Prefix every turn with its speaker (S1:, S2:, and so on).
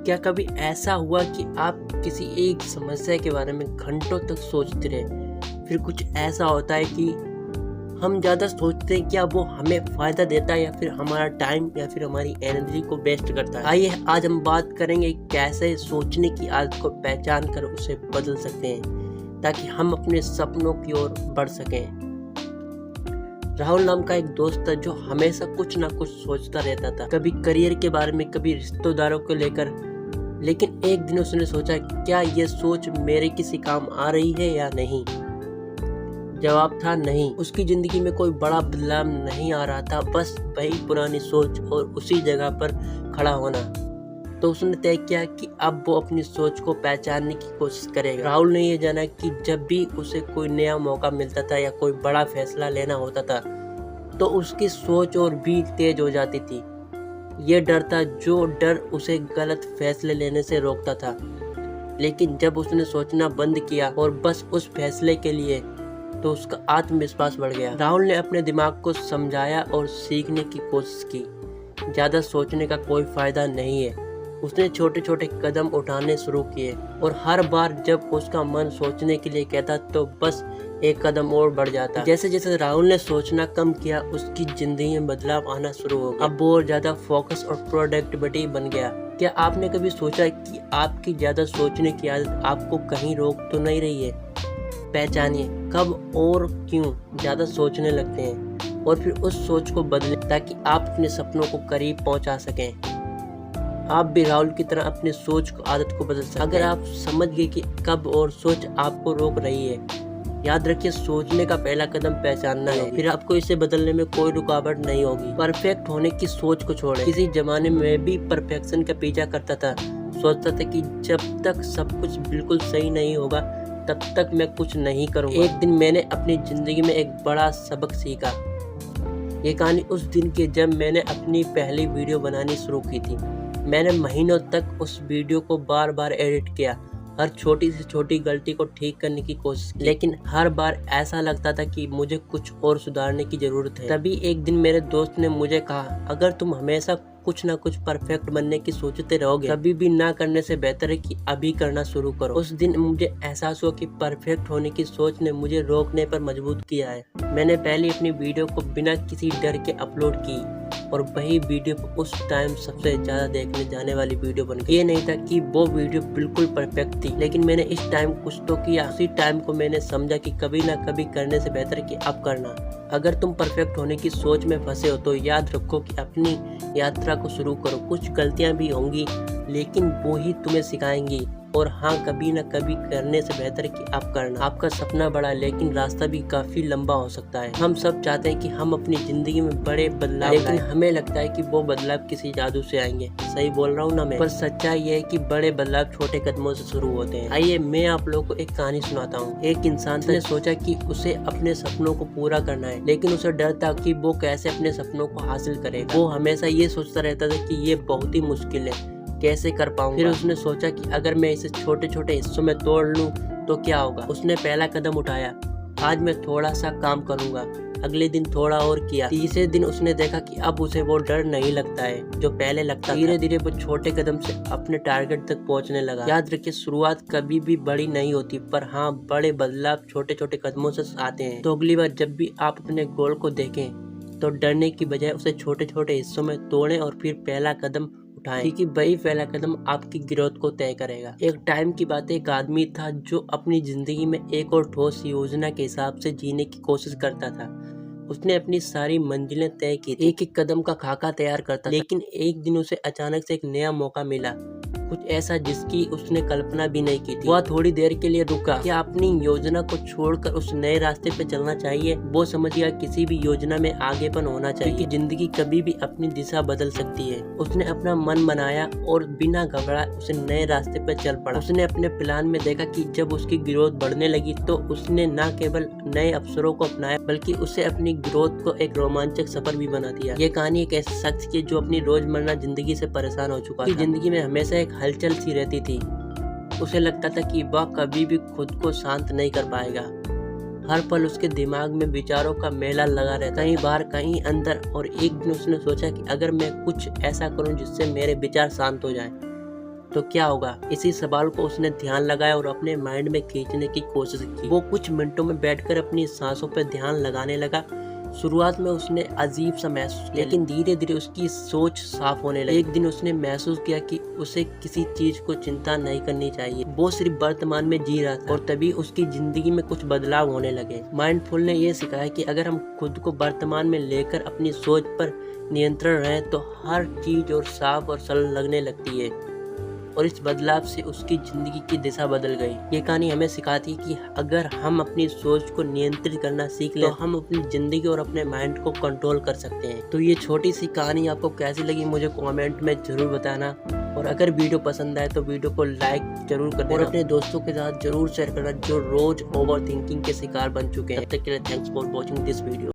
S1: क्या कभी ऐसा हुआ कि आप किसी एक समस्या के बारे में घंटों तक सोचते रहे, फिर कुछ ऐसा होता है कि हम ज़्यादा सोचते हैं क्या वो हमें फ़ायदा देता है या फिर हमारा टाइम या फिर हमारी एनर्जी को वेस्ट करता है। आइए आज हम बात करेंगे कैसे सोचने की आदत को पहचान कर उसे बदल सकते हैं ताकि हम अपने सपनों की ओर बढ़ सकें। राहुल नाम का एक दोस्त था जो हमेशा कुछ ना कुछ सोचता रहता था, कभी करियर के बारे में, कभी रिश्तेदारों को लेकर। लेकिन एक दिन उसने सोचा क्या ये सोच मेरे किसी काम आ रही है या नहीं। जवाब था नहीं। उसकी जिंदगी में कोई बड़ा बदलाव नहीं आ रहा था, बस वही पुरानी सोच और उसी जगह पर खड़ा होना। तो उसने तय किया कि अब वो अपनी सोच को पहचानने की कोशिश करेगा। राहुल ने ये जाना कि जब भी उसे कोई नया मौका मिलता था या कोई बड़ा फैसला लेना होता था तो उसकी सोच और भी तेज हो जाती थी। ये डर था जो डर उसे गलत फैसले लेने से रोकता था। लेकिन जब उसने सोचना बंद किया और बस उस फैसले के लिए, तो उसका आत्मविश्वास बढ़ गया। राहुल ने अपने दिमाग को समझाया और सीखने की कोशिश की। ज़्यादा सोचने का कोई फायदा नहीं है। उसने छोटे छोटे कदम उठाने शुरू किए और हर बार जब उसका मन सोचने के लिए कहता तो बस एक कदम और बढ़ जाता। जैसे जैसे राहुल ने सोचना कम किया, उसकी जिंदगी में बदलाव आना शुरू हो गया। अब वो और ज्यादा फोकस और प्रोडक्टिविटी बन गया। क्या आपने कभी सोचा कि आपकी ज्यादा सोचने की आदत आपको कहीं रोक तो नहीं रही है? पहचानिए कब और क्यों ज्यादा सोचने लगते हैं और फिर उस सोच को बदलें ताकि आप अपने सपनों को करीब पहुंचा सकें। आप भी राहुल की तरह अपनी सोच को आदत को बदल सकते हैं। अगर आप समझ गए कि कब और सोच आपको रोक रही है, याद रखिए सोचने का पहला कदम पहचानना है, फिर आपको इसे बदलने में कोई रुकावट नहीं होगी। परफेक्ट होने की सोच को छोड़ें। किसी जमाने में भी परफेक्शन का पीछा करता था, सोचता था कि जब तक सब कुछ बिल्कुल सही नहीं होगा तब तक मैं कुछ नहीं करूँगा। एक दिन मैंने अपनी जिंदगी में एक बड़ा सबक सीखा। ये कहानी उस दिन की जब मैंने अपनी पहली वीडियो बनानी शुरू की थी। मैंने महीनों तक उस वीडियो को बार बार एडिट किया, हर छोटी से छोटी गलती को ठीक करने की कोशिश की, लेकिन हर बार ऐसा लगता था कि मुझे कुछ और सुधारने की जरूरत है। तभी एक दिन मेरे दोस्त ने मुझे कहा, अगर तुम हमेशा कुछ ना कुछ परफेक्ट बनने की सोचते रहोगे, कभी भी ना करने से बेहतर है कि अभी करना शुरू करो। उस दिन मुझे एहसास हुआ कि परफेक्ट होने की सोच ने मुझे रोकने पर मजबूर किया है। मैंने पहले अपनी वीडियो को बिना किसी डर के अपलोड की और वही वीडियो उस टाइम सबसे ज्यादा देखने जाने वाली वीडियो बन गई। ये नहीं था कि वो वीडियो बिल्कुल परफेक्ट थी, लेकिन मैंने इस टाइम कुछ तो किया। उसी टाइम को मैंने समझा कि कभी ना कभी करने से बेहतर कि अब करना। अगर तुम परफेक्ट होने की सोच में फंसे हो तो याद रखो कि अपनी यात्रा को शुरू करो। कुछ गलतियां भी होंगी लेकिन वो ही तुम्हें सिखाएंगी। और हाँ, कभी ना कभी करने से बेहतर कि आप करना। आपका सपना बड़ा है लेकिन रास्ता भी काफी लंबा हो सकता है। हम सब चाहते हैं कि हम अपनी जिंदगी में बड़े बदलाव, लेकिन हमें लगता है कि वो बदलाव किसी जादू से आएंगे। सही बोल रहा हूँ ना मैं? पर सच्चाई ये है कि बड़े बदलाव छोटे कदमों से शुरू होते हैं। आइए मैं आप लोगों को एक कहानी सुनाता हूँ। एक इंसान ने सोचा कि उसे अपने सपनों को पूरा करना है, लेकिन उसे डर था कि वो कैसे अपने सपनों को हासिल करेगा। वो हमेशा ये सोचता रहता था कि ये बहुत ही मुश्किल है, कैसे कर पाऊंगा। फिर उसने सोचा कि अगर मैं इसे छोटे छोटे हिस्सों में तोड़ लूं तो क्या होगा। उसने पहला कदम उठाया, आज मैं थोड़ा सा काम करूंगा। अगले दिन थोड़ा और किया। तीसरे दिन उसने देखा कि अब उसे वो डर नहीं लगता है जो पहले लगता था। धीरे धीरे वो छोटे कदम से अपने टारगेट तक पहुंचने लगा। याद रखिए शुरुआत कभी भी बड़ी नहीं होती, पर हाँ, बड़े बदलाव छोटे छोटे कदमों से आते हैं। तो अगली बार जब भी आप अपने गोल को देखें तो डरने की बजाय उसे छोटे छोटे हिस्सों में तोड़ें और फिर पहला कदम उठाएं, क्योंकि वही पहला कदम आपकी ग्रोथ को तय करेगा। एक टाइम की बात है, एक आदमी था जो अपनी जिंदगी में एक और ठोस योजना के हिसाब से जीने की कोशिश करता था। उसने अपनी सारी मंजिलें तय की, एक एक कदम का खाका तैयार करता था। लेकिन एक दिन उसे अचानक से एक नया मौका मिला, कुछ ऐसा जिसकी उसने कल्पना भी नहीं की थी। वह थोड़ी देर के लिए रुका। क्या अपनी योजना को छोड़कर उस नए रास्ते पे चलना चाहिए? वो समझ गया किसी भी योजना में आगेपन होना चाहिए, क्योंकि जिंदगी कभी भी अपनी दिशा बदल सकती है। उसने अपना मन बनाया और बिना घबराए उसे नए रास्ते पे चल पड़ा। उसने अपने प्लान में देखा कि जब उसकी ग्रोथ बढ़ने लगी तो उसने न केवल नए अवसरों को अपनाया बल्कि उसे अपनी ग्रोथ को एक रोमांचक सफर भी बना दिया। ये कहानी एक ऐसे शख्स की जो अपनी रोजमर्रा जिंदगी से परेशान हो चुका था। जिंदगी में हमेशा एक हलचल सी रहती थी। उसे लगता था कि वह कभी भी खुद को शांत नहीं कर पाएगा। हर पल उसके दिमाग में विचारों का मेला लगा रहता, कहीं बाहर कहीं अंदर। और एक दिन उसने सोचा कि अगर मैं कुछ ऐसा करूं जिससे मेरे विचार शांत हो जाएं। तो क्या होगा। इसी सवाल को उसने ध्यान लगाया और अपने माइंड में खींचने की कोशिश की। वो कुछ मिनटों में बैठकर अपनी सांसों पर ध्यान लगाने लगा। शुरुआत में उसने अजीब सा महसूस किया, लेकिन धीरे धीरे उसकी सोच साफ होने लगी। एक दिन उसने महसूस किया कि उसे किसी चीज को चिंता नहीं करनी चाहिए, वो सिर्फ वर्तमान में जी रहा था। और तभी उसकी जिंदगी में कुछ बदलाव होने लगे। माइंडफुल ने यह सिखाया कि अगर हम खुद को वर्तमान में लेकर अपनी सोच पर नियंत्रण रहे तो हर चीज और साफ और सरल लगने लगती है। और इस बदलाव से उसकी जिंदगी की दिशा बदल गई। ये कहानी हमें सिखाती है कि अगर हम अपनी सोच को नियंत्रित करना सीख लें तो हम अपनी जिंदगी और अपने माइंड को कंट्रोल कर सकते हैं। तो ये छोटी सी कहानी आपको कैसी लगी मुझे कमेंट में जरूर बताना। और अगर वीडियो पसंद आए तो वीडियो को लाइक जरूर कर देना और अपने दोस्तों के साथ जरूर शेयर करना जो रोज ओवर थिंकिंग के शिकार बन चुके हैं। तब तक के लिए thanks for watching this video.